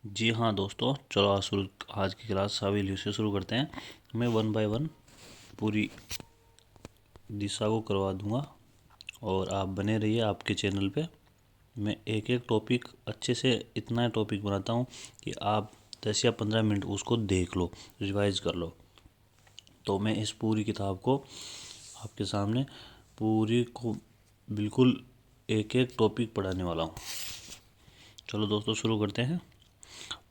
जी हाँ दोस्तों, चलो आज की क्लास हवेली से शुरू करते हैं। मैं 1 बाय 1 पूरी दिशा को करवा दूंगा और आप बने रहिए आपके चैनल पे। मैं एक एक टॉपिक अच्छे से इतना टॉपिक बनाता हूँ कि आप 10 या 15 मिनट उसको देख लो, रिवाइज कर लो। तो मैं इस पूरी किताब को आपके सामने पूरी को बिल्कुल एक एक टॉपिक पढ़ाने वाला हूँ। चलो दोस्तों शुरू करते हैं।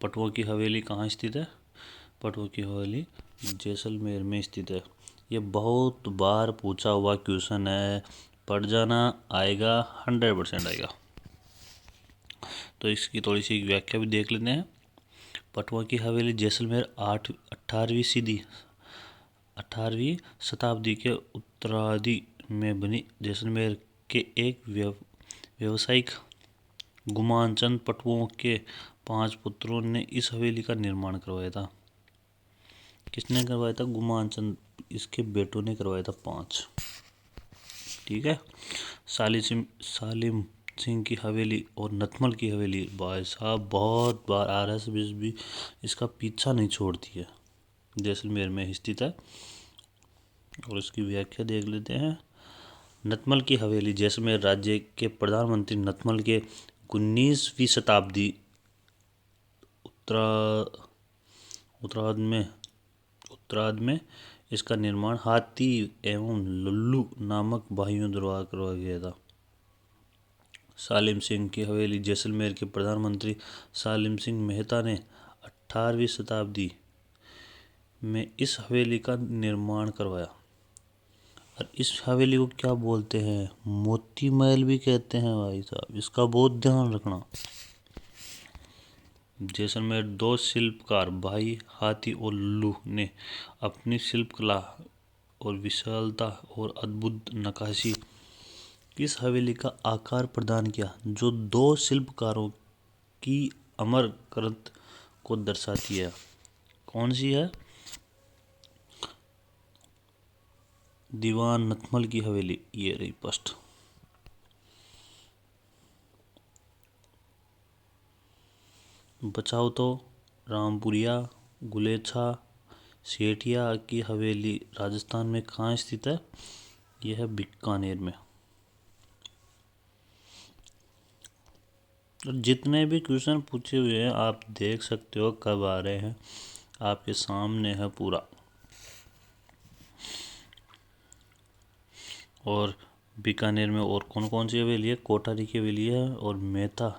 पटवा की हवेली कहाँ स्थित है? पटवा की हवेली जैसलमेर में स्थित है। ये बहुत बार पूछा हुआ क्वेश्चन है, पढ़ जाना, आएगा 100% आएगा। तो इसकी थोड़ी सी व्याख्या भी देख लेते हैं। पटवा की हवेली जैसलमेर 18वीं शताब्दी के उत्तरार्ध में बनी जैसलमेर के एक व्यवसायिक गुमानचंद पटवों के 5 पुत्रों ने इस हवेली का निर्माण करवाया था। किसने करवाया था? गुमानचंद, इसके बेटों ने करवाया था 5। ठीक है। सालिम सिंह की हवेली और नथमल की हवेली, भाई साहब बहुत बार RS भी इसका पीछा नहीं छोड़ती है। जैसलमेर में स्थित है और इसकी व्याख्या देख लेते हैं। नथमल की हवेली जैसलमेर राज्य के प्रधानमंत्री नथमल के 19वीं शताब्दी उत्तरार्ध में इसका निर्माण हाथी एवं लल्लू नामक भाइयों द्वारा करवाया गया था। सालिम सिंह की हवेली जैसलमेर के प्रधानमंत्री सालिम सिंह मेहता ने 18वीं शताब्दी में इस हवेली का निर्माण करवाया। और इस हवेली को क्या बोलते हैं? मोती महल भी कहते हैं भाई साहब, इसका बहुत ध्यान रखना। जैसलमेर 2 शिल्पकार भाई हाथी और लल्लू ने अपनी शिल्पकला और विशालता और अद्भुत नक्काशी इस हवेली का आकार प्रदान किया, जो 2 शिल्पकारों की अमर कृत को दर्शाती है। कौन सी है? दीवान नथमल की हवेली, ये रही फर्स्ट। बचाओ तो रामपुरिया गुलेछा सेठिया की हवेली राजस्थान में कहाँ स्थित है? यह है बीकानेर में। और जितने भी क्वेश्चन पूछे हुए हैं आप देख सकते हो कब आ रहे हैं, आपके सामने है पूरा। और बीकानेर में और कौन कौन सी हवेली है? कोठारी की हवेली है और मेहता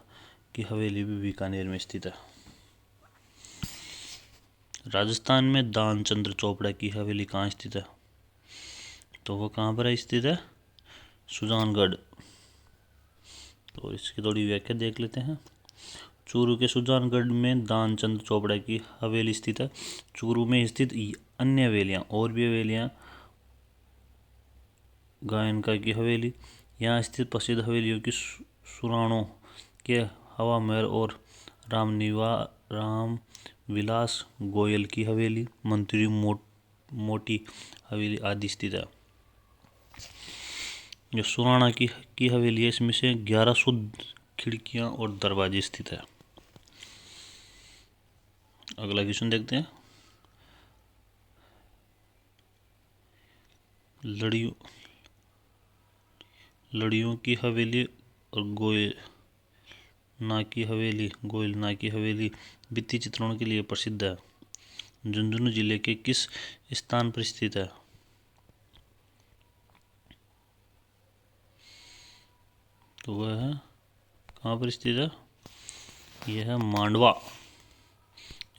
की हवेली भी बीकानेर में स्थित है। राजस्थान में दानचंद्र चोपड़ा की हवेली कहाँ स्थित है? तो वो कहाँ पर स्थित है? सुजानगढ़। तो इसकी थोड़ी व्याख्या देख लेते हैं। चूरू के सुजानगढ़ में दानचंद चोपड़ा की हवेली स्थित है। चूरू में स्थित अन्य हवेलियाँ और भी हवेलियाँ, गायनका की हवेली, यहाँ स्थित प्रसिद्ध हवेलियों की सुराणों के हवा महल और राम विलास गोयल की हवेली, मंत्री मोटी हवेली आदि स्थित है। जो सुराणा की हवेली है, इसमें से 1100 खिड़कियां और दरवाजे स्थित है। अगला क्वेश्चन देखते हैं। लड़ियों की हवेली और गोयल ना की हवेली भित्ति चित्रणों के लिए प्रसिद्ध है। झुंझुनू जिले के किस स्थान पर स्थित है? तो वह है कहाँ पर स्थित है? यह है मांडवा।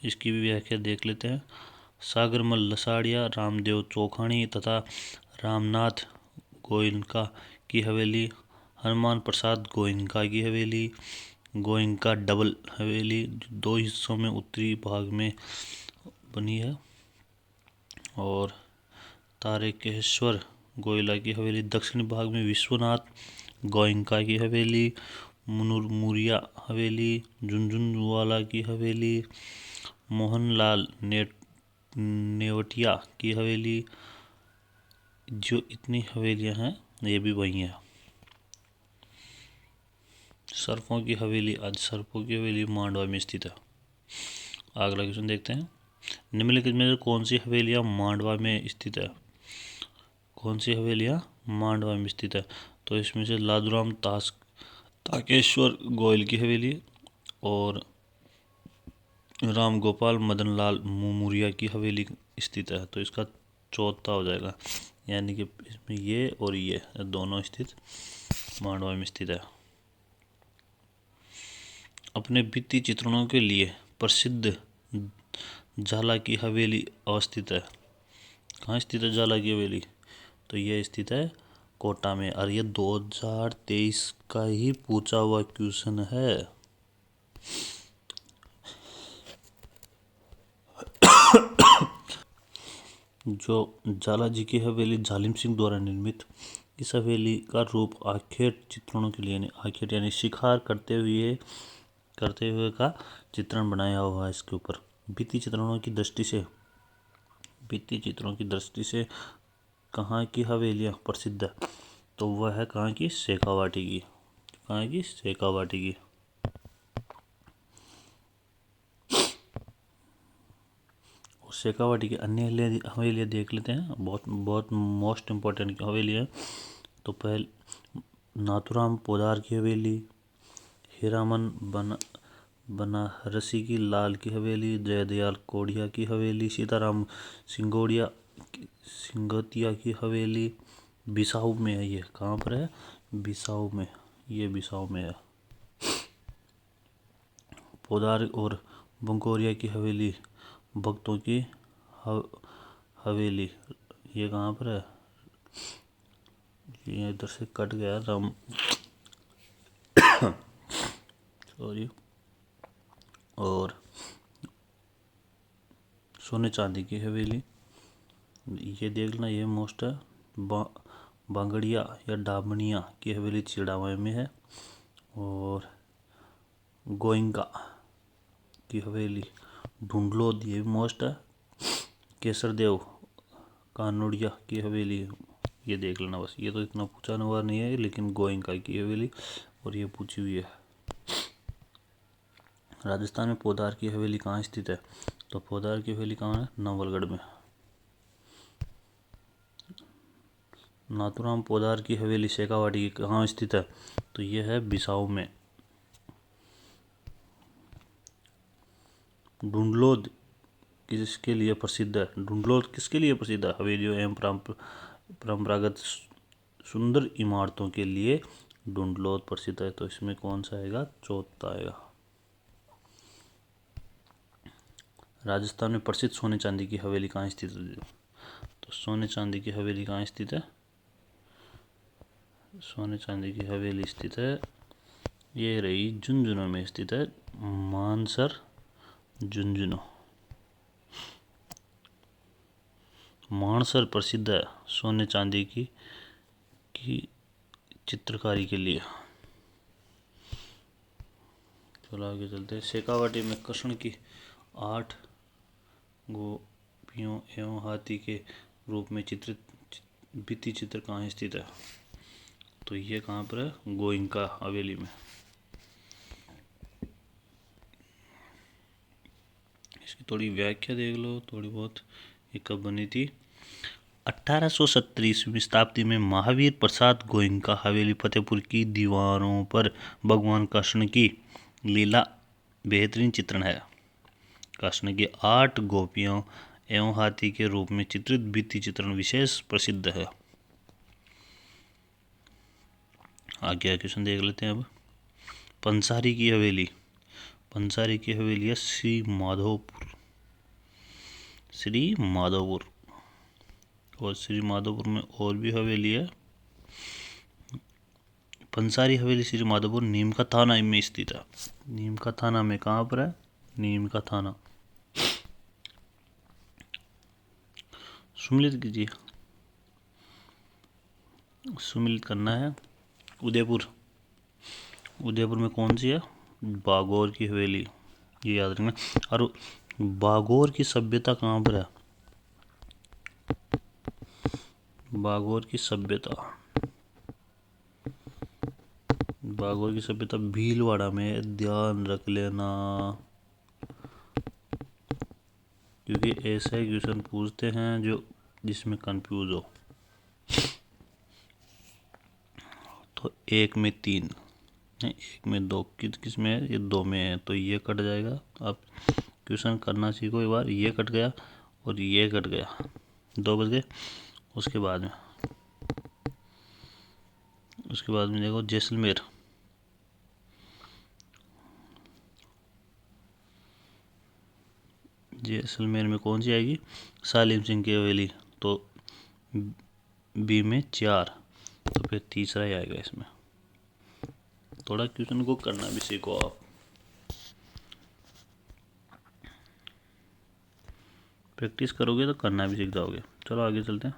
इसकी भी व्याख्या देख लेते हैं। सागरमल लसाड़िया, रामदेव चौखानी तथा रामनाथ गोयनका की हवेली, हनुमान प्रसाद गोयनका की हवेली, गोयनका डबल हवेली 2 हिस्सों में उत्तरी भाग में बनी है। और तारकेश्वर गोयला की हवेली दक्षिणी भाग में, विश्वनाथ गोयनका की हवेली, मुनमुरिया हवेली, झुंझुनवाला की हवेली, मोहनलाल नेवटिया की हवेली। जो इतनी हवेलियां हैं ये भी वही हैं। सर्पों की हवेली, आज सर्पों की हवेली मांडवा में स्थित है। अगला क्वेश्चन देखते हैं। निम्नलिखित में से कौन सी हवेलियाँ मांडवा में स्थित है? कौन सी हवेलियाँ मांडवा में स्थित है? तो इसमें से लादूराम ताकेश्वर गोयल की हवेली और राम गोपाल मदन लाल मुमुरिया की हवेली स्थित है। तो इसका चौथा हो जाएगा, यानी कि इसमें ये और ये दोनों स्थित मांडवा में स्थित है। अपने भित्ति चित्रणों के लिए प्रसिद्ध झाला की हवेली अवस्थित है। कहाँ स्थित है झाला की हवेली? तो ये स्थित है कोटा में। और ये 2023 का ही पूछा हुआ क्वेश्चन है। जो झाला जी की हवेली जालिम सिंह द्वारा निर्मित, इस हवेली का रूप आखेट चित्रणों के लिए आखेट यानी शिकार करते हुए का चित्रण बनाया हुआ है इसके ऊपर। भित्ति चित्रणों की दृष्टि से कहाँ की हवेलियाँ प्रसिद्ध है? तो वह है कहाँ की? शेखावाटी की। कहाँ की? शेखावाटी की। और शेखावाटी की अन्य हवेलियाँ देख लेते हैं। बहुत बहुत मोस्ट इम्पोर्टेंट हवेली है। तो पहले नाथुराम पोदार की हवेली, हीरामन बनारसी की लाल की हवेली, जयदयाल कोडिया की हवेली, सीताराम सिंगोतिया की हवेली बिसाऊ में है। ये कहाँ पर है? बिसाऊ में। ये बिसाऊ में है। पोदार और बंकोरिया की हवेली भक्तों की हवेली, ये कहाँ पर है? ये इधर से कट गया राम सॉरी। और सोने चांदी की हवेली, ये देख लेना, ये मोस्ट है। बांगड़िया या डाबनिया की हवेली चिड़ावा में है। और गोइंका की हवेली ढूंढलोद, ये भी मोस्ट है। केसरदेव कानोड़िया की हवेली, ये देख लेना बस। ये तो इतना पूछा हुआ नहीं है, लेकिन गोइंका की हवेली और ये पूछी हुई है। राजस्थान में पोदार की हवेली कहाँ स्थित है? तो पोदार की हवेली कहाँ है? नवलगढ़ में। नाथुराम पोदार की हवेली शेखावाटी की कहाँ स्थित है? तो यह है बिसाऊ में। ढूंढलोद किसके लिए प्रसिद्ध है? ढूंढलोद किसके लिए प्रसिद्ध है? हवेलियों एवं परंपरागत सुंदर इमारतों के लिए ढूंढलोद प्रसिद्ध है। तो इसमें कौन सा आएगा? चौथा आएगा। राजस्थान में प्रसिद्ध सोने चांदी की हवेली कहाँ स्थित है? तो सोने चांदी की हवेली कहाँ स्थित है? सोने चांदी की हवेली स्थित है, ये रही झुंझुनू में स्थित है। मानसर झुंझुनू। मानसर प्रसिद्ध है सोने चांदी की चित्रकारी के लिए। चलो आगे चलते हैं। शेखावाटी में कृष्ण की 8 गोपियों एवं हाथी के रूप में चित्रित भित्ति चित्र कहाँ स्थित है? तो ये कहाँ पर है? गोइंका हवेली में। इसकी थोड़ी व्याख्या देख लो थोड़ी बहुत, ये कब बनी थी? 1870वीं शताब्दी में महावीर प्रसाद गोइंका हवेली फतेहपुर की दीवारों पर भगवान कृष्ण की लीला बेहतरीन चित्रण है। कृष्ण की 8 गोपियों एवं हाथी के रूप में चित्रित भित्ति चित्रण विशेष प्रसिद्ध है। आगे क्वेश्चन देख लेते हैं अब। पंसारी की हवेली है श्री माधोपुर। और श्री माधोपुर में और भी हवेली है। पंसारी हवेली श्री माधोपुर नीम का थाना में स्थित है। नीम का थाना में कहाँ पर है? नीम का थाना। सुमिलित कीजिए। सुमिलित करना है। उदयपुर में कौन सी है? बागौर की हवेली, ये याद रखना। और बागौर की सभ्यता कहाँ पर है? बागौर की सभ्यता भीलवाड़ा में, ध्यान रख लेना। कभी ऐसा क्वेश्चन पूछते हैं जो जिसमें कंफ्यूज हो। तो 1 में 3 नहीं, 1 में 2 किस में है? ये 2 में है, तो ये कट जाएगा। आप क्वेश्चन करना सीखो एक बार। ये कट गया और ये कट गया, 2 बच गए। उसके बाद में देखो जैसलमेर, जैसलमेर में कौन सी आएगी? सालिम सिंह की हवेली, तो बी में 4, तो फिर तीसरा ही आएगा इसमें। थोड़ा क्वेश्चन को करना भी सीखो आप। प्रैक्टिस करोगे तो करना भी सीख जाओगे। चलो आगे चलते हैं।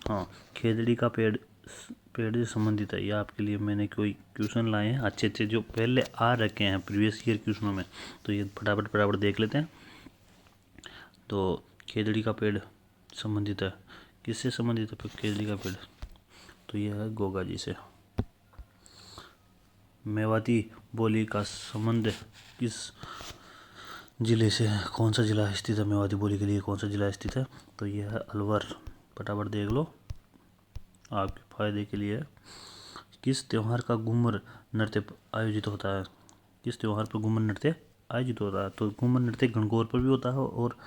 हाँ, खेजड़ी का पेड़ से संबंधित है। ये आपके लिए मैंने कोई क्वेश्चन लाए हैं अच्छे अच्छे जो पहले आ रखे हैं प्रीवियस ईयर क्वेश्चनों में, तो ये फटाफट देख लेते हैं। तो खेजड़ी का पेड़ संबंधित है, किससे संबंधित है खेजड़ी का पेड़? तो यह है गोगा जी से। मेवाती बोली का संबंध किस जिले से है? कौन सा जिला स्थित है मेवाती बोली के लिए? कौन सा जिला स्थित है? तो यह है अलवर। फटाफट देख लो, आपके फायदे के लिए। किस त्योहार का घूमर नृत्य आयोजित होता है? किस त्योहार पर घूमर नृत्य आयोजित होता है? तो घूमर नृत्य गणगौर पर भी होता है और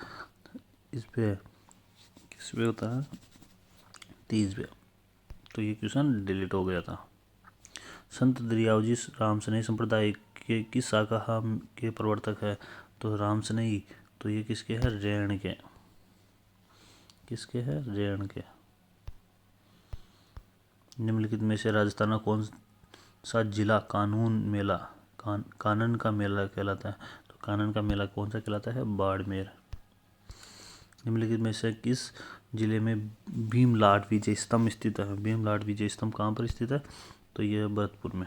इस पे किस पे होता है? तीज पे। तो ये क्वेश्चन डिलीट हो गया था। संत दरियावजी रामसनेही संप्रदाय के किस शाखा के प्रवर्तक है? तो रामसनेही, तो ये किसके है? रैण के। किसके है? रैण के। निम्नलिखित में से राजस्थान का कौन सा जिला कानन का मेला कहलाता है? तो कानन का मेला कौन सा कहलाता है? बाड़मेर। निम्नलिखित में से किस जिले में भीमलाट विजय स्तंभ स्थित है? भीमलाट विजय स्तंभ कहाँ पर स्थित है? तो यह भरतपुर में।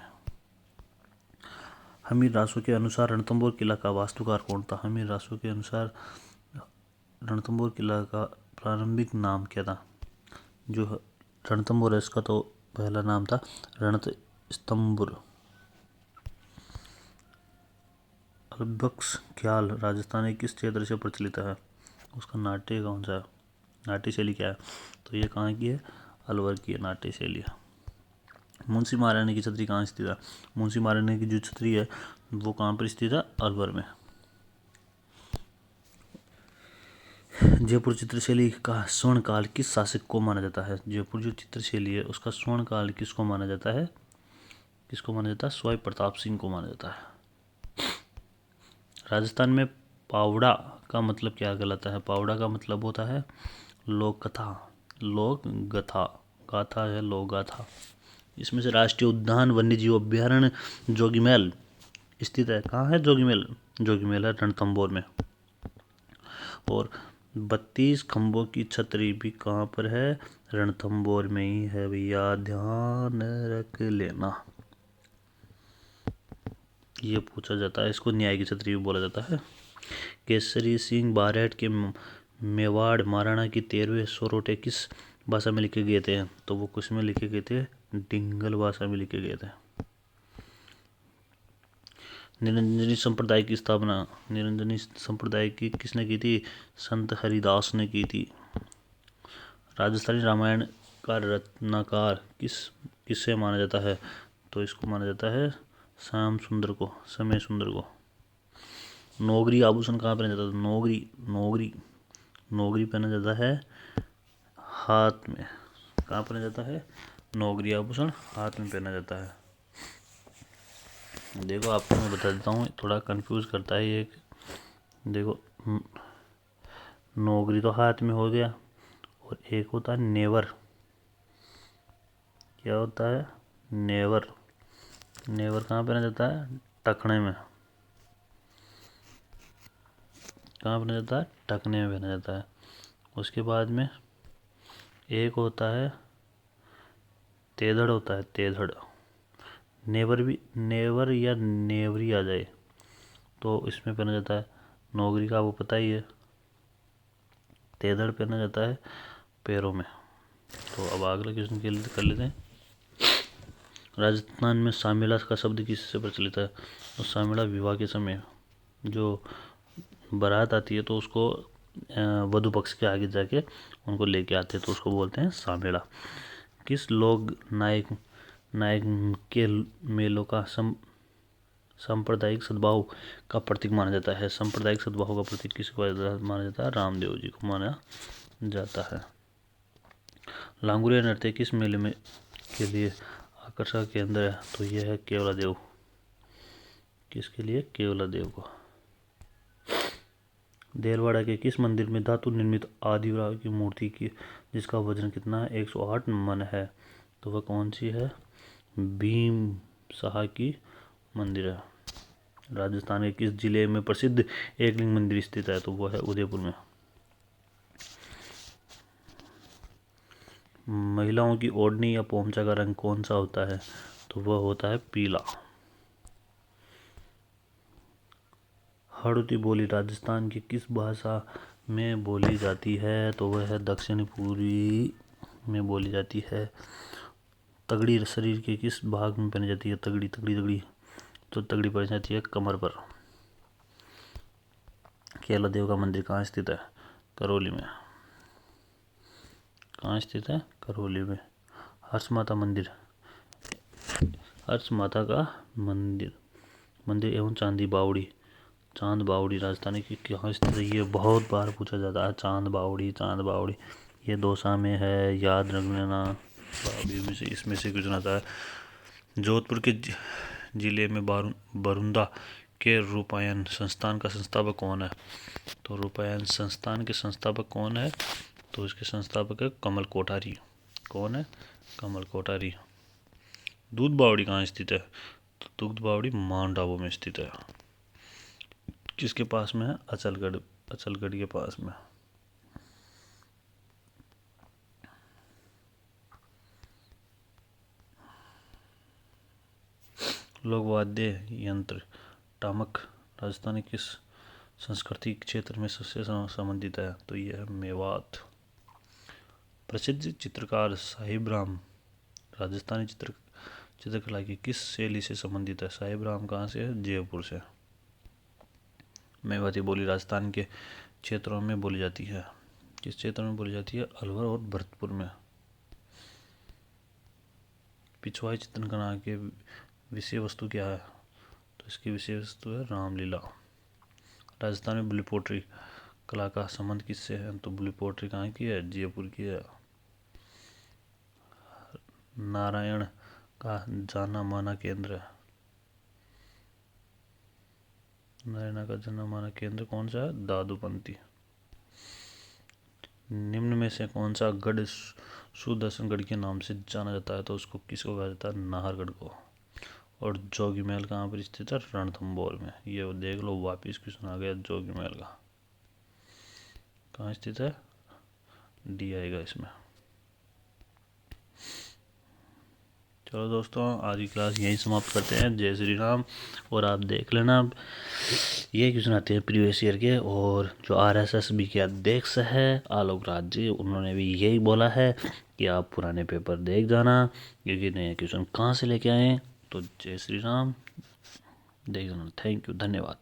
हमीर रासो के अनुसार रणथंभौर किला का वास्तुकार कौन था? हमीर रासो के अनुसार रणथंभौर किला का प्रारंभिक नाम क्या था? जो रणथंभौर है इसका तो पहला नाम था रणस्तंभुर। अलबक्स ख्याल राजस्थान के किस क्षेत्र से प्रचलित है? उसका नाट्य कौन सा है? नाट्य शैली क्या है? तो ये कहाँ की है? अलवर की है नाट्य शैली। मुंशी महारानी की छतरी कहाँ स्थित है? मुंशी महारानी की जो छतरी है वो कहाँ पर स्थित है? अलवर में। जयपुर चित्रशैली का स्वर्ण काल किस शासक को माना जाता है? जयपुर जो चित्रशैली है उसका स्वर्ण काल किसको माना जाता है? किसको माना जाता है? स्वाई प्रताप सिंह को माना जाता है। राजस्थान में पावड़ा का मतलब क्या कहलाता है? पावड़ा का मतलब होता है लोक कथा, लोक गाथा। गाथा है लोक गाथा। इसमें से राष्ट्रीय उद्यान वन्य जीव अभ्यारण्य जोगीमैल स्थित है। कहाँ है जोगीमैल? जोगीमैल है रणथंभौर में। और 32 खंभों की छतरी भी कहाँ पर है? रणथंभौर में ही है भैया, ध्यान रख लेना। ये पूछा जाता है, इसको न्याय की छतरी भी बोला जाता है। केसरी सिंह बारहट के मेवाड़ महाराणा की 13वें सोरठे किस भाषा में लिखे गए थे? तो वो किस में लिखे गए थे? डिंगल भाषा में लिखे गए थे। निरंजनी संप्रदाय की स्थापना, निरंजनी संप्रदाय की किसने की थी? संत हरिदास ने की थी। राजस्थानी रामायण का रत्नाकर किससे माना जाता है? तो इसको माना जाता है श्याम सुंदर को, समय सुंदर को। नोगरी आभूषण कहाँ पहना जाता है? नोगरी पहना जाता है हाथ में। कहाँ पहना जाता है? नोगरी आभूषण हाथ में पहना जाता है। देखो आपको मैं बता देता हूँ, थोड़ा कंफ्यूज करता है ये। देखो नोगरी तो हाथ में हो गया और एक होता है नेवर। क्या होता है? नेवर। नेवर कहाँ पहना जाता है? टखने में। कहाँ पहना जाता है? टखने में पहना जाता है। उसके बाद में एक होता है तेधड़, होता है तेधड़। नेवर या नेवरी आ जाए तो इसमें पहना जाता है। नौकरी का वो पता ही है, तेदड़ पहना जाता है पैरों में। तो अब अगला क्वेश्चन के लिए कर लेते हैं। राजस्थान में सामेला का शब्द किससे प्रचलित है? तो सामेला विवाह के समय जो बारात आती है तो उसको वधु पक्ष के आगे जाके उनको लेके आते हैं तो उसको बोलते हैं सामेला। किस लोग नायक के मेलों का सांप्रदायिक सद्भाव का प्रतीक माना जाता है? सांप्रदायिक सद्भाव का प्रतीक किसको माना जाता है? रामदेव जी को माना जाता है। लांगुरिया नृत्य किस मेले में के लिए आकर्षण केंद्र है? तो यह है केवलादेव। किसके लिए? केवलादेव को। देलवाड़ा के किस मंदिर में धातु निर्मित आदिवराह की मूर्ति की जिसका वजन कितना है? 108 मन है। तो वह कौन सी है? भीम शाह की मंदिर है। राजस्थान के किस जिले में प्रसिद्ध एकलिंग मंदिर स्थित है? तो वह है उदयपुर में। महिलाओं की ओढ़नी या पोमचा का रंग कौन सा होता है? तो वह होता है पीला। हड़ौती बोली राजस्थान की किस भाषा में बोली जाती है? तो वह है दक्षिणी पूर्वी में बोली जाती है। तगड़ी शरीर के किस भाग में पहनी जाती है? तगड़ी तो तगड़ी पहनी जाती है कमर पर। केवलादेव का मंदिर कहाँ स्थित है? करौली में। कहाँ स्थित है? करौली में। हर्ष माता मंदिर, हर्ष माता का मंदिर एवं चांद बावड़ी राजस्थान की कहाँ स्थित है? ये बहुत बार पूछा जाता है। चांद बावड़ी ये दौसा में है, याद रख लेना। इसमें से कुछ आता है। जोधपुर के जिले में बरुंदा के रूपायन संस्थान का संस्थापक कौन है? तो रूपायन संस्थान के संस्थापक कौन है? तो इसके संस्थापक है कमल कोठारी। कौन है? कमल कोठारी। दूध बावड़ी कहाँ स्थित है? तो दूध बावड़ी माउंट आबू में स्थित है। किसके पास में है? अचलगढ़ के पास में। लोक वाद्य यंत्र टामक राजस्थान किस सांस्कृतिक क्षेत्र में सबसे संबंधित है? तो यह है मेवात। प्रसिद्ध चित्रकार साहिब राम राजस्थानी चित्रकला की किस शैली से संबंधित है? साहिब राम कहाँ से है? जयपुर से। मेवाती बोली राजस्थान के क्षेत्रों में बोली जाती है। किस क्षेत्र में बोली जाती है? अलवर और भरतपुर में। पिछवाई चित्रकला के विषय वस्तु क्या है? तो इसकी विषय वस्तु है रामलीला। राजस्थान में ब्लू पोट्री कला का संबंध किससे है? तो ब्लू पोट्री कहाँ की है? जयपुर की है। नारायण का जाना माना केंद्र है। नारायण का जाना माना केंद्र कौन सा है? दादूपंती। निम्न में से कौन सा गढ़ सुदर्शनगढ़ के नाम से जाना जाता है? तो उसको किसको कहा जाता है? नाहरगढ़ को। और जोगी महल कहाँ पर स्थित है? रणथंभौर में। ये देख लो, वापिस क्वेश्चन आ गया जोगी महल का। कहाँ स्थित है? डी आएगा इसमें। चलो दोस्तों, आज की क्लास यहीं समाप्त करते हैं। जय श्री राम। और आप देख लेना, ये क्वेश्चन आते हैं प्रीवियस ईयर के। और जो RSSB के अध्यक्ष है आलोक राज जी, उन्होंने भी यही बोला है कि आप पुराने पेपर देख जाना, क्योंकि नए क्वेश्चन कहाँ से लेके आए। तो जय श्री राम, देख जाना। थैंक यू, धन्यवाद।